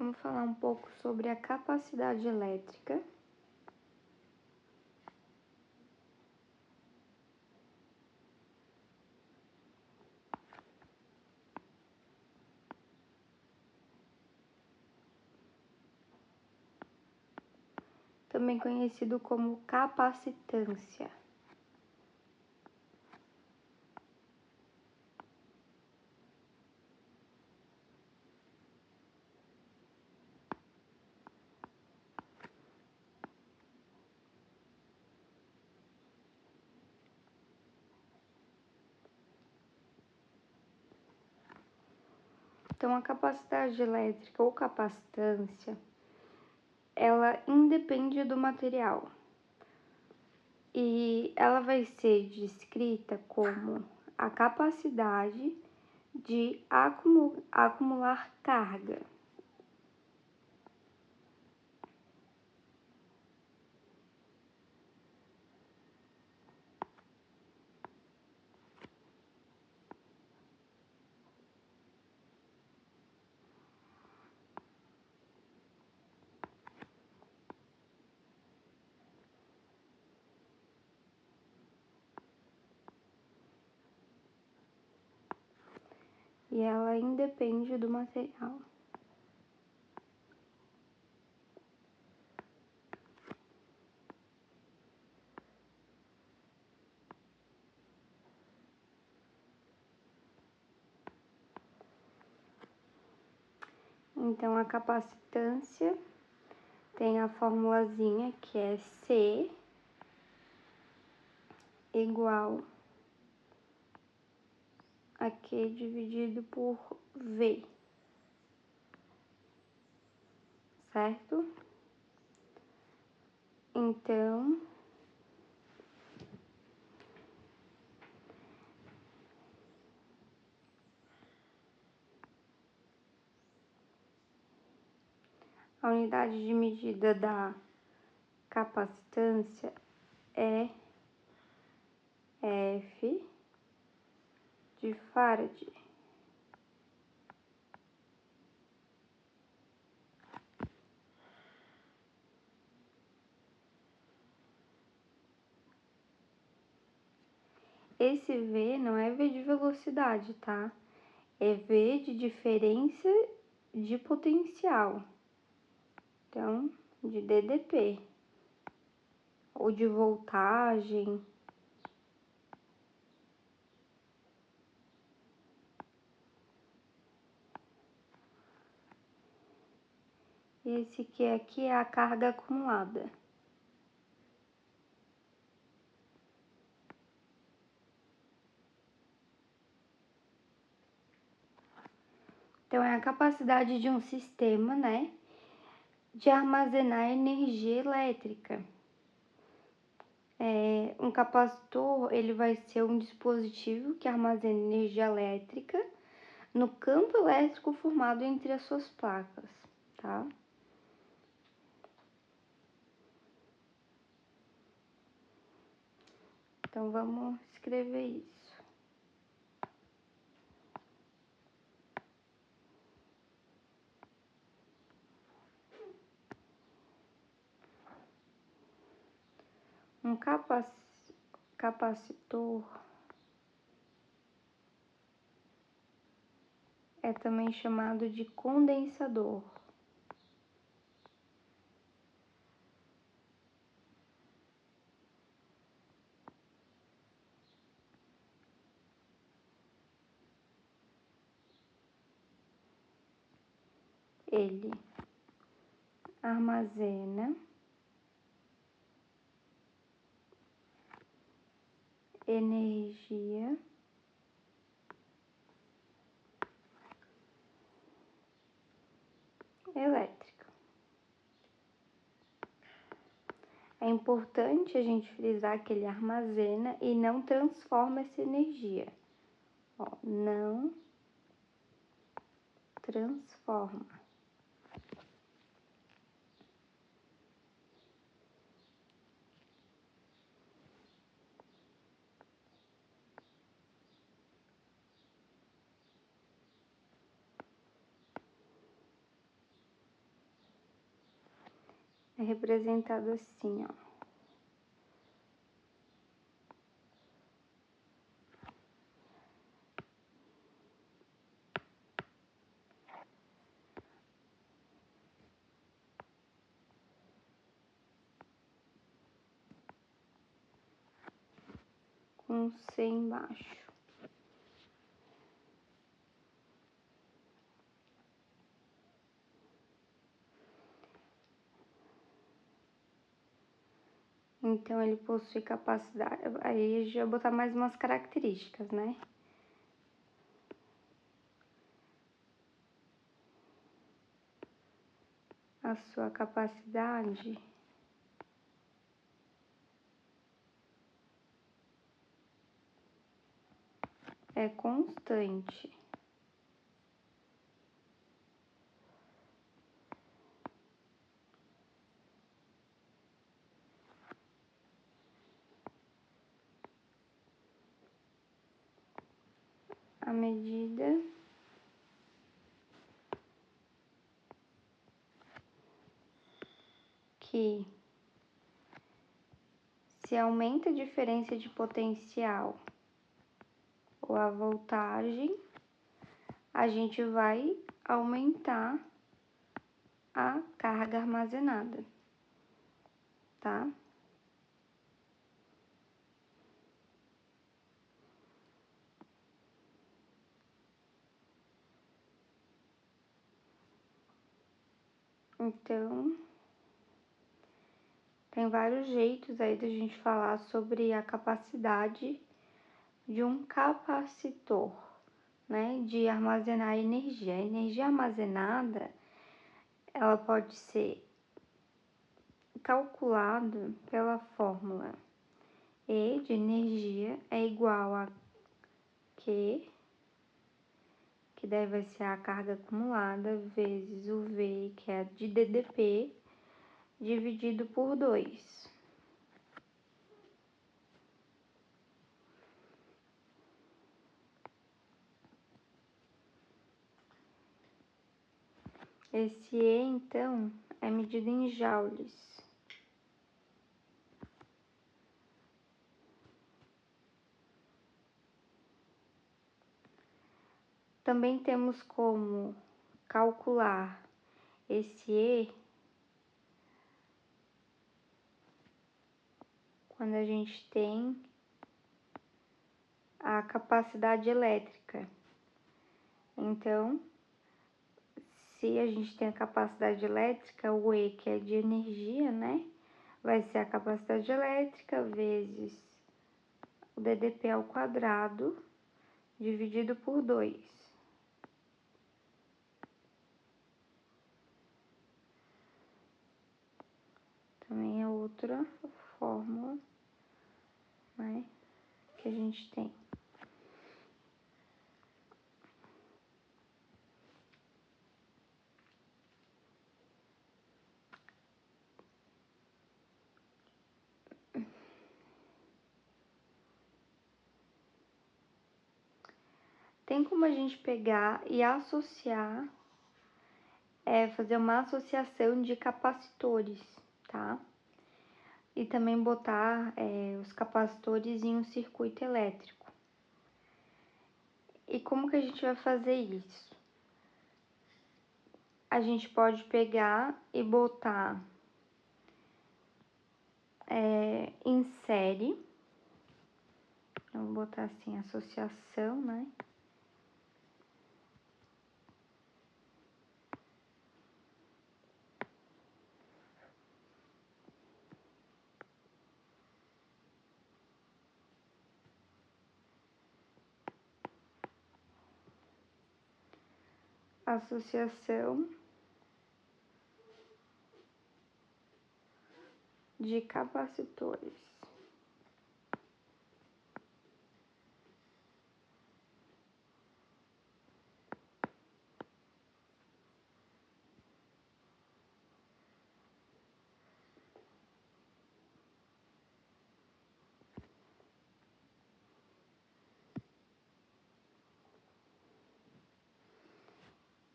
Vamos falar um pouco sobre a capacidade elétrica. Também conhecido como capacitância. Então, a capacidade elétrica ou capacitância, ela independe do material. E ela vai ser descrita como a capacidade de acumular carga. E ela independe do material. Então, a capacitância tem a formulazinha que é C igual a Q dividido por V, certo? Então, a unidade de medida da capacitância é F de Farad. Esse V não é V de velocidade, tá? É V de diferença de potencial. Então, de DDP. Ou de voltagem. Esse aqui é a carga acumulada. Então, é a capacidade de um sistema, né, de armazenar energia elétrica. Um capacitor, ele vai ser um dispositivo que armazena energia elétrica no campo elétrico formado entre as suas placas, tá? Então, vamos escrever isso. Um capacitor é também chamado de condensador. Ele armazena energia elétrica. É importante a gente frisar que ele armazena e não transforma essa energia. Ó, não transforma. é representado assim, ó. Com C embaixo. Então, ele possui capacidade... Aí, a gente vai botar mais umas características, né? A sua capacidade é constante. À medida que se aumenta a diferença de potencial ou a voltagem, a gente vai aumentar a carga armazenada, tá? Então, tem vários jeitos aí da gente falar sobre a capacidade de um capacitor, né, de armazenar energia. A energia armazenada, ela pode ser calculada pela fórmula E de energia é igual a Q, que deve ser a carga acumulada, vezes o V, que é de DDP, dividido por 2. Esse E, então, é medido em joules. Também temos como calcular esse E quando a gente tem a capacidade elétrica. Então, se a gente tem a capacidade elétrica, o E, que é de energia, né? Vai ser a capacidade elétrica vezes o DDP ao quadrado, dividido por 2. Também é outra fórmula, né, que a gente tem. Tem como a gente pegar e associar, fazer uma associação de capacitores, tá? E também botar os capacitores em um circuito elétrico. E como que a gente vai fazer isso? A gente pode pegar e botar em série, vamos botar assim, associação, né? Associação de capacitores.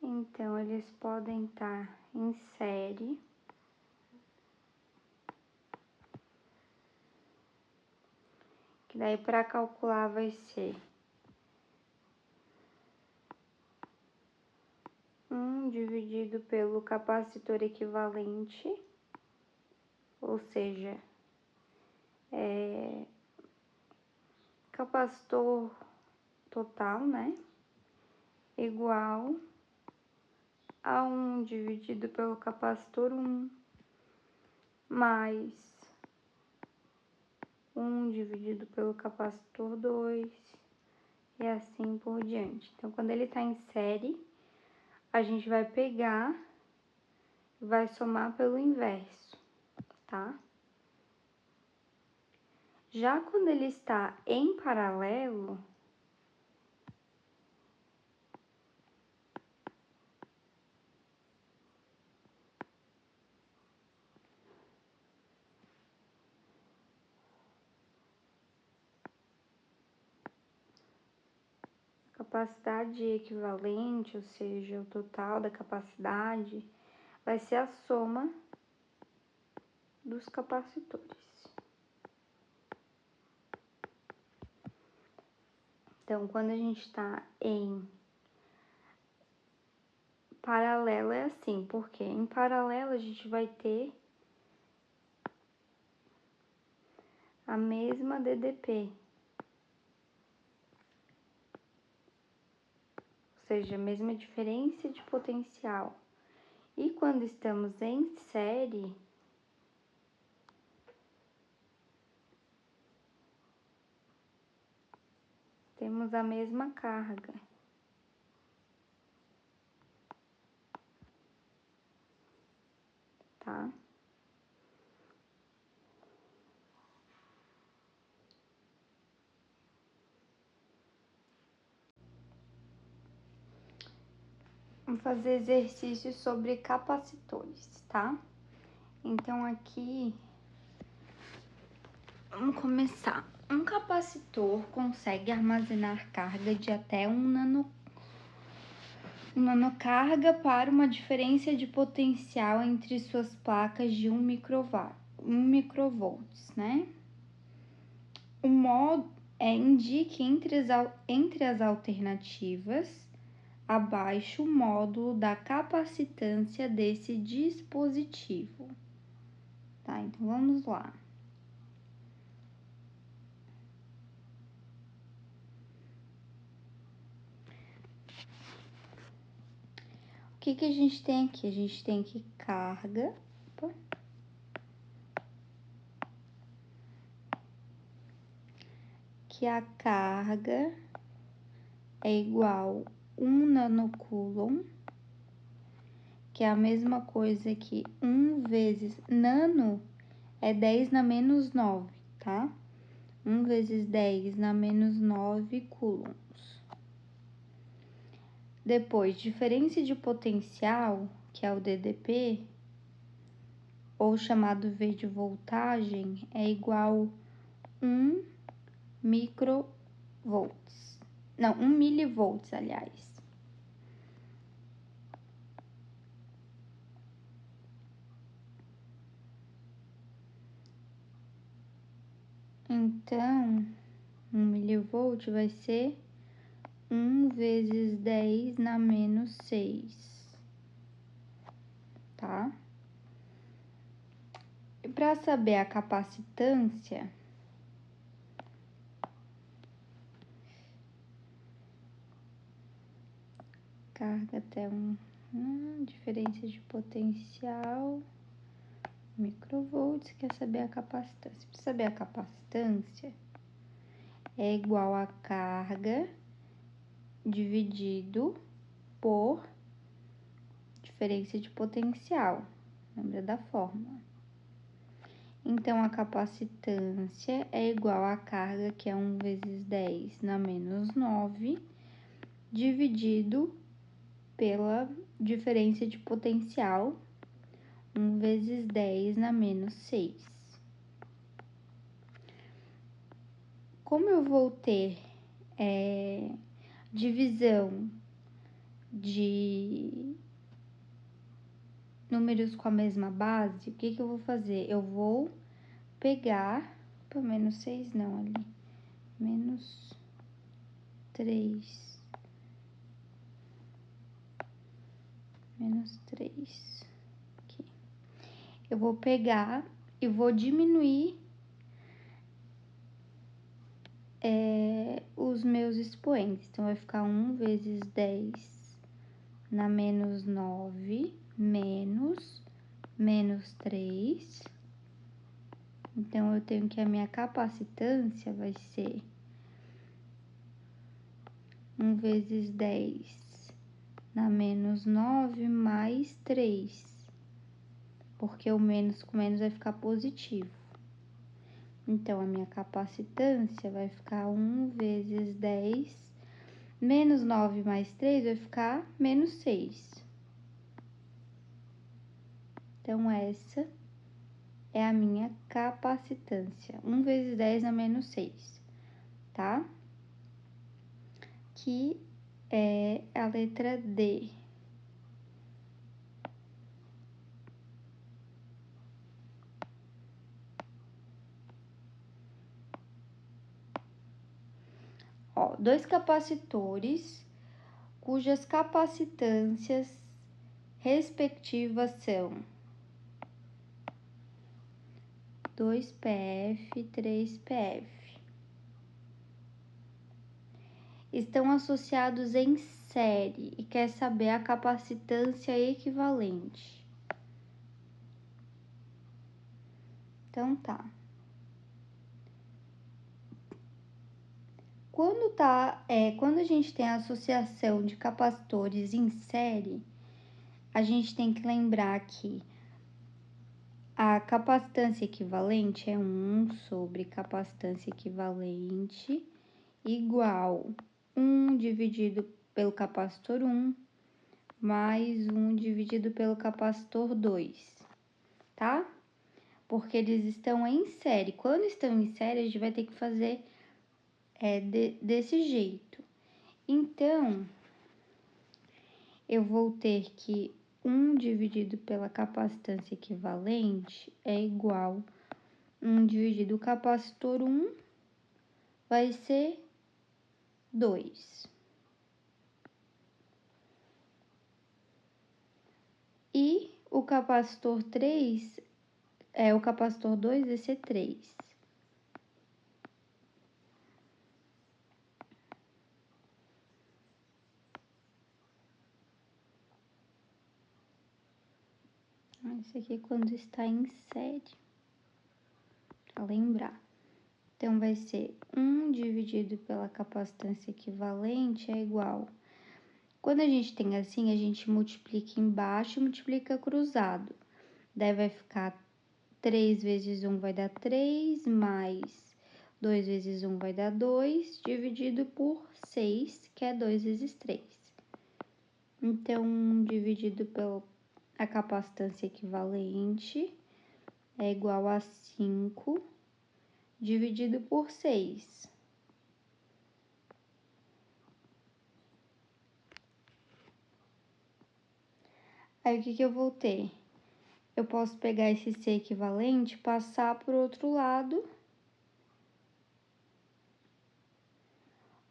Então, eles podem estar em série Daí, para calcular, vai ser 1 dividido pelo capacitor equivalente, ou seja, capacitor total, né? Igual a 1 dividido pelo capacitor 1 mais 1 dividido pelo capacitor 2 e assim por diante. Então, quando ele está em série, a gente vai pegar e vai somar pelo inverso, tá? Já quando ele está em paralelo, capacidade equivalente, ou seja, o total da capacidade, vai ser a soma dos capacitores. Então, quando a gente está em paralelo é assim, porque em paralelo a gente vai ter a mesma DDP, ou seja, a mesma diferença de potencial. E quando estamos em série, temos a mesma carga. Tá? Vamos fazer exercícios sobre capacitores, tá? Então, aqui, vamos começar. Um capacitor consegue armazenar carga de até 1 nanocarga para uma diferença de potencial entre suas placas de 1 microvolts, né? O modo indique entre as alternativas abaixo o módulo da capacitância desse dispositivo. Tá, então vamos lá. O que a gente tem aqui? A gente tem aqui carga. Opa. Que a carga é igual a 1 nanocoulomb, que é a mesma coisa que 1 vezes nano é 10 na menos 9, tá? 1 vezes 10 na menos 9 coulombs. Depois, diferença de potencial, que é o DDP, ou chamado V de voltagem, é igual a 1 microvolts. Não, 1 milivolts, aliás. Então, 1 milivolt vai ser 1 vezes 10 na menos 6, tá? E para saber a capacitância, carga até diferença de potencial, microvolts, quer saber a capacitância. Para saber a capacitância, é igual a carga dividido por diferença de potencial. Lembra da fórmula? Então, a capacitância é igual à carga, que é 1 vezes 10 na menos 9, dividido pela diferença de potencial, 1 vezes 10 na menos 6. Como eu vou ter divisão de números com a mesma base, o que eu vou fazer? Eu vou pegar, menos 6 não ali, menos 3, menos 3, aqui. Eu vou pegar e vou diminuir os meus expoentes. Então, vai ficar 1 vezes 10 na menos 9, menos 3. Então, eu tenho que a minha capacitância vai ser 1 vezes 10 na menos 9 mais 3. Porque o menos com menos vai ficar positivo. Então, a minha capacitância vai ficar 1 vezes 10, menos 9 mais 3 vai ficar menos 6. Então, essa é a minha capacitância. 1 vezes 10 na menos 6, tá? Que é a letra D. Ó, dois capacitores cujas capacitâncias respectivas são 2PF e 3PF. Estão associados em série e quer saber a capacitância equivalente. Então, tá. Quando a gente tem a associação de capacitores em série, a gente tem que lembrar que a capacitância equivalente é 1 sobre capacitância equivalente igual 1 dividido pelo capacitor 1 mais 1 dividido pelo capacitor 2, tá? Porque eles estão em série. Quando estão em série, a gente vai ter que fazer desse jeito. Então, eu vou ter que 1 dividido pela capacitância equivalente é igual 1 dividido o capacitor 1 vai ser 2. E o capacitor 3, o capacitor 2 vai ser 3. Esse aqui é quando está em série, para lembrar. Então, vai ser 1 dividido pela capacitância equivalente é igual. Quando a gente tem assim, a gente multiplica embaixo e multiplica cruzado. Daí vai ficar 3 vezes 1 vai dar 3, mais 2 vezes 1 vai dar 2, dividido por 6, que é 2 vezes 3. Então, 1 dividido pela capacitância equivalente é igual a 5, dividido por 6. Aí, o que eu vou ter? Eu posso pegar esse C equivalente, passar para o outro lado,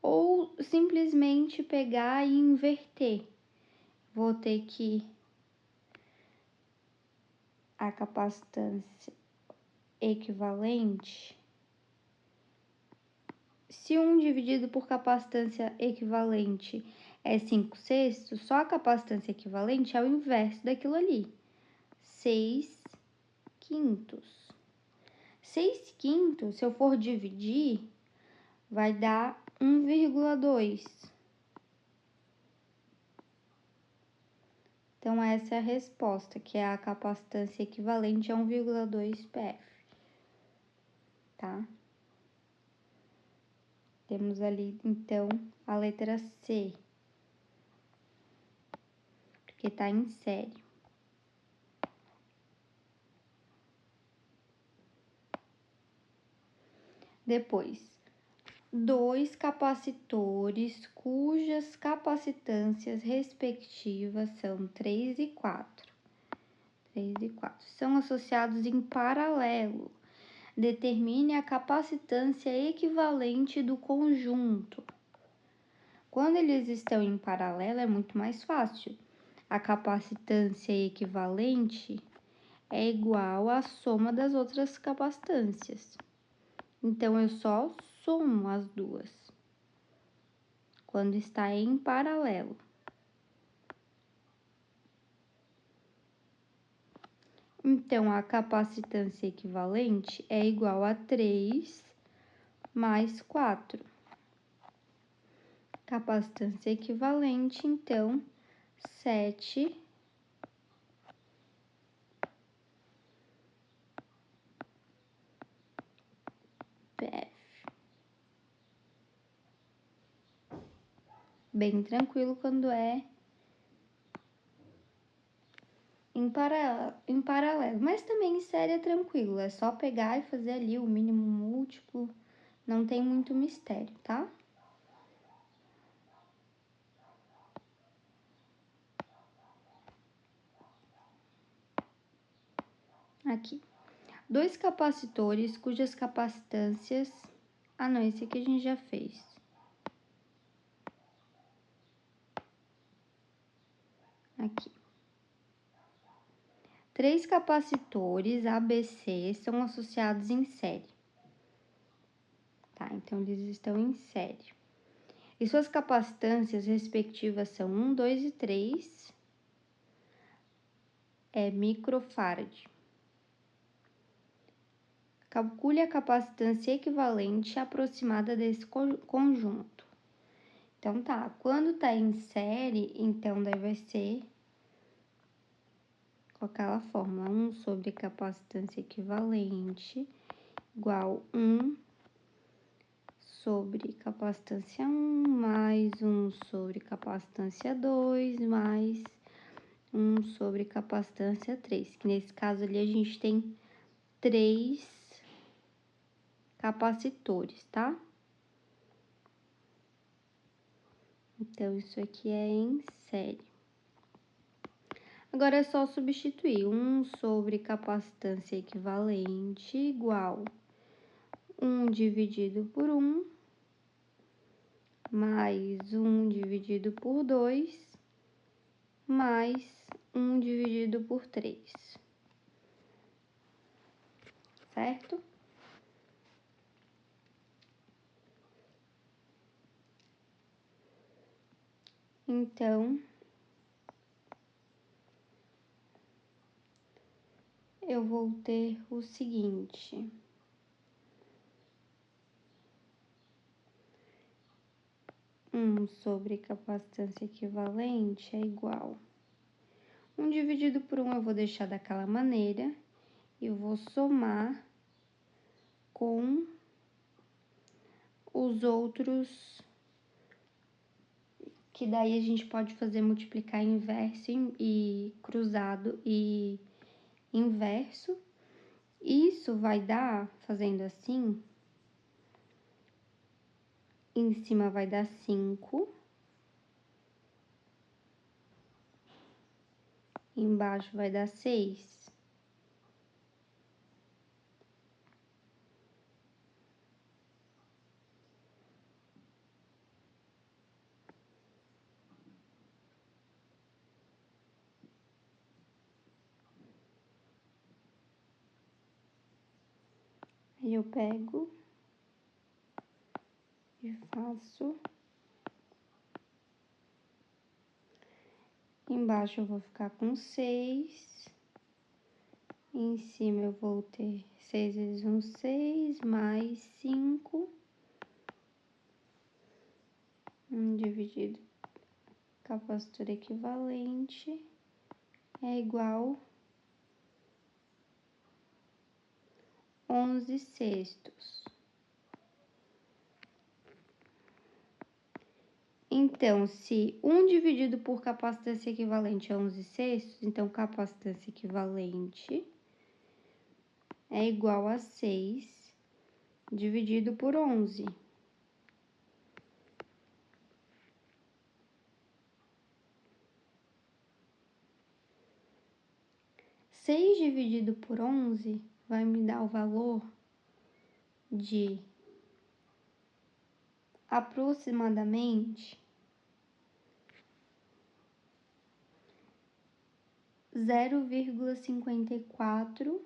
ou simplesmente pegar e inverter. Vou ter que a capacitância equivalente, se 1 dividido por capacitância equivalente é 5/6, só a capacitância equivalente é o inverso daquilo ali, 6/5. 6/5, se eu for dividir, vai dar 1,2. Então, essa é a resposta, que é a capacitância equivalente a 1,2 PF, tá? Temos ali, então, a letra C, porque tá em série. Depois, dois capacitores cujas capacitâncias respectivas são 3 e 4. 3 e 4. São associados em paralelo. Determine a capacitância equivalente do conjunto. Quando eles estão em paralelo, é muito mais fácil. A capacitância equivalente é igual à soma das outras capacitâncias. Então, eu só somo as duas quando está em paralelo. Então, a capacitância equivalente é igual a 3 mais 4. Capacitância equivalente, então, 7 PF. Bem tranquilo quando é em paralelo, mas também em série é tranquilo, é só pegar e fazer ali o mínimo múltiplo, não tem muito mistério, tá? Aqui, dois capacitores cujas capacitâncias... Ah, não, esse aqui a gente já fez. Aqui. 3 capacitores ABC são associados em série. Tá, então eles estão em série. E suas capacitâncias respectivas são 1, 2 e 3 microfarad. Calcule a capacitância equivalente aproximada desse conjunto. Então, tá, quando tá em série, então daí vai ser com aquela fórmula 1 sobre capacitância equivalente igual 1 sobre capacitância 1 mais 1 sobre capacitância 2 mais 1 sobre capacitância 3, que nesse caso ali a gente tem 3 capacitores, tá? Então, isso aqui é em série. Agora, é só substituir 1 sobre capacitância equivalente igual 1 dividido por 1, mais 1 dividido por 2, mais 1 dividido por 3. Certo? Então, eu vou ter o seguinte. Sobre capacitância equivalente é igual. 1 dividido por 1 eu vou deixar daquela maneira e vou somar com os outros, que daí a gente pode fazer multiplicar inverso e cruzado e inverso. Isso vai dar, fazendo assim, em cima vai dar 5, embaixo vai dar 6. Aí eu pego e faço. Embaixo eu vou ficar com 6. Em cima eu vou ter 6 vezes 1, 6, mais 5. 1 dividido capacitor equivalente é igual 11 sextos. Então, se 1 dividido por capacitância equivalente é 11 sextos, então capacitância equivalente é igual a 6 dividido por 11. 6 dividido por 11 vai me dar o valor de aproximadamente 0,54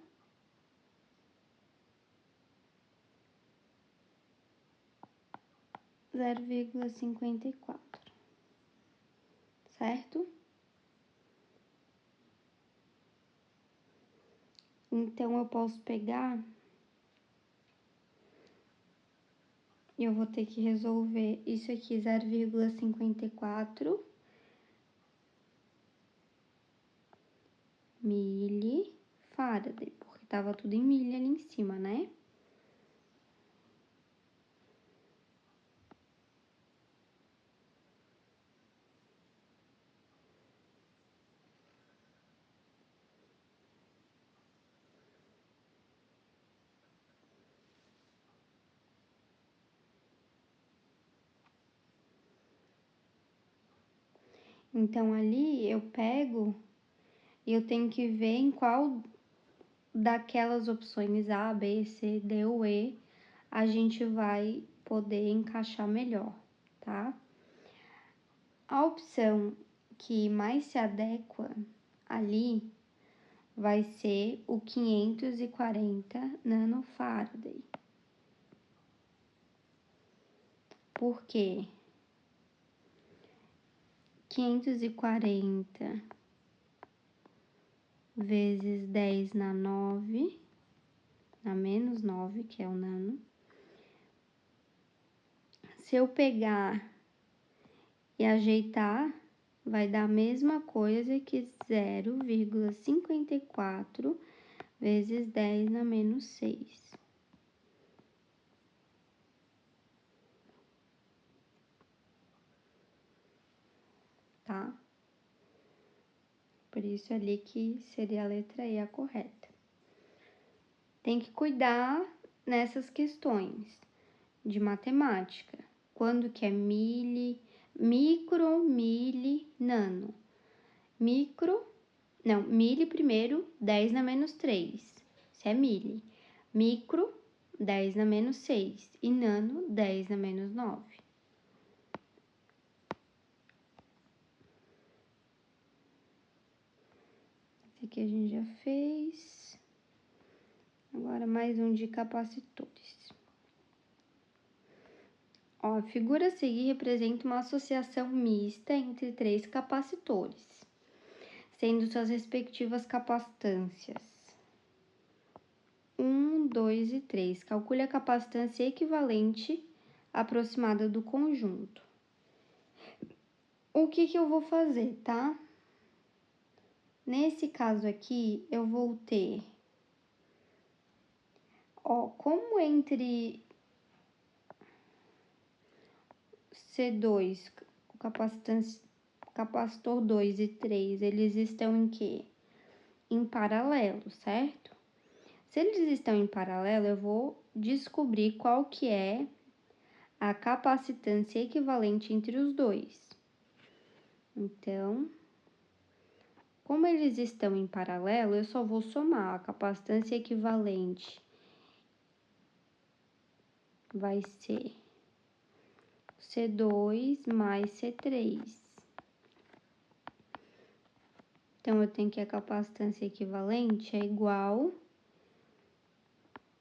certo? Então, eu posso pegar, eu vou ter que resolver isso aqui, 0,54 milifarad, porque tava tudo em milha ali em cima, né? Então, ali eu pego e eu tenho que ver em qual daquelas opções A, B, C, D ou E a gente vai poder encaixar melhor, tá? A opção que mais se adequa ali vai ser o 540 nanofarad. Por quê? 540 vezes 10 na 9, na menos 9, que é o nano. Se eu pegar e ajeitar, vai dar a mesma coisa que 0,54 vezes 10 na menos 6. Tá? Por isso ali que seria a letra E a correta. Tem que cuidar nessas questões de matemática. Quando que é micro, nano. Mili primeiro, 10 na menos 3. Isso é mili. Micro, 10 na menos 6. E nano, 10 na menos 9. Esse aqui a gente já fez. Agora mais um de capacitores. Ó, a figura a seguir representa uma associação mista entre 3 capacitores, sendo suas respectivas capacitâncias 1, 2 e 3. Calcule a capacitância equivalente aproximada do conjunto. O que eu vou fazer, tá? Nesse caso aqui, eu vou ter, ó, como entre C2, o capacitor 2 e 3, eles estão em quê? Em paralelo, certo? Se eles estão em paralelo, eu vou descobrir qual que é a capacitância equivalente entre os dois. Então, como eles estão em paralelo, eu só vou somar a capacitância equivalente. Vai ser C2 mais C3. Então, eu tenho que a capacitância equivalente é igual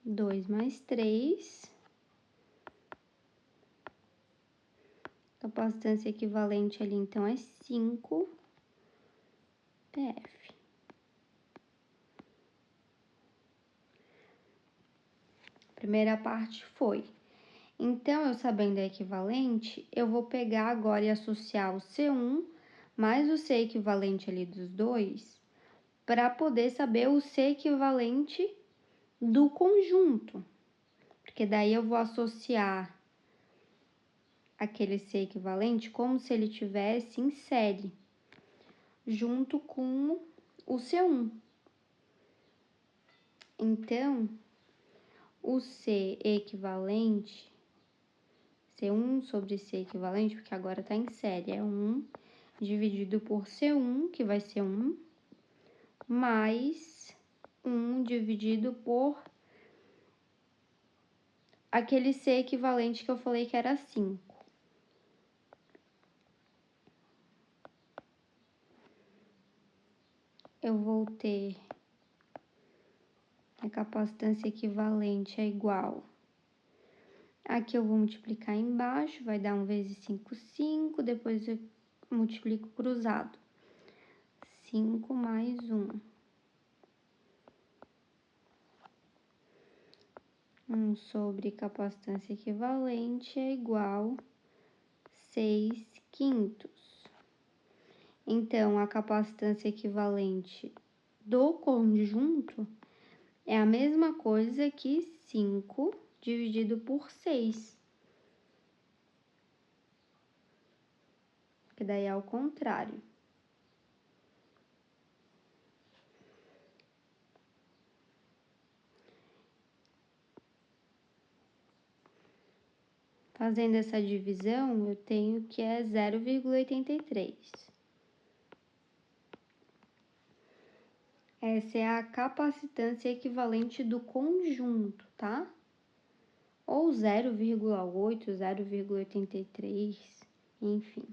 2 mais 3. Capacitância equivalente ali, então, é 5 PF. A primeira parte foi. Então, eu sabendo a equivalente, eu vou pegar agora e associar o C1 mais o C equivalente ali dos dois, para poder saber o C equivalente do conjunto. Porque daí eu vou associar aquele C equivalente como se ele tivesse em série, junto com o C1. Então, o C equivalente, C1 sobre C equivalente, porque agora tá em série, é 1 dividido por C1, que vai ser 1, mais 1 dividido por aquele C equivalente que eu falei que era 5. Eu vou ter a capacitância equivalente é igual. Aqui eu vou multiplicar embaixo, vai dar 1 vezes 5, 5, depois eu multiplico cruzado. 5 mais 1. 1 sobre capacitância equivalente é igual a 6/5. Então, a capacitância equivalente do conjunto é a mesma coisa que 5 dividido por 6. Que daí é ao contrário. Fazendo essa divisão, eu tenho que é 0,83. Essa é a capacitância equivalente do conjunto, tá? Ou 0,8, 0,83, enfim.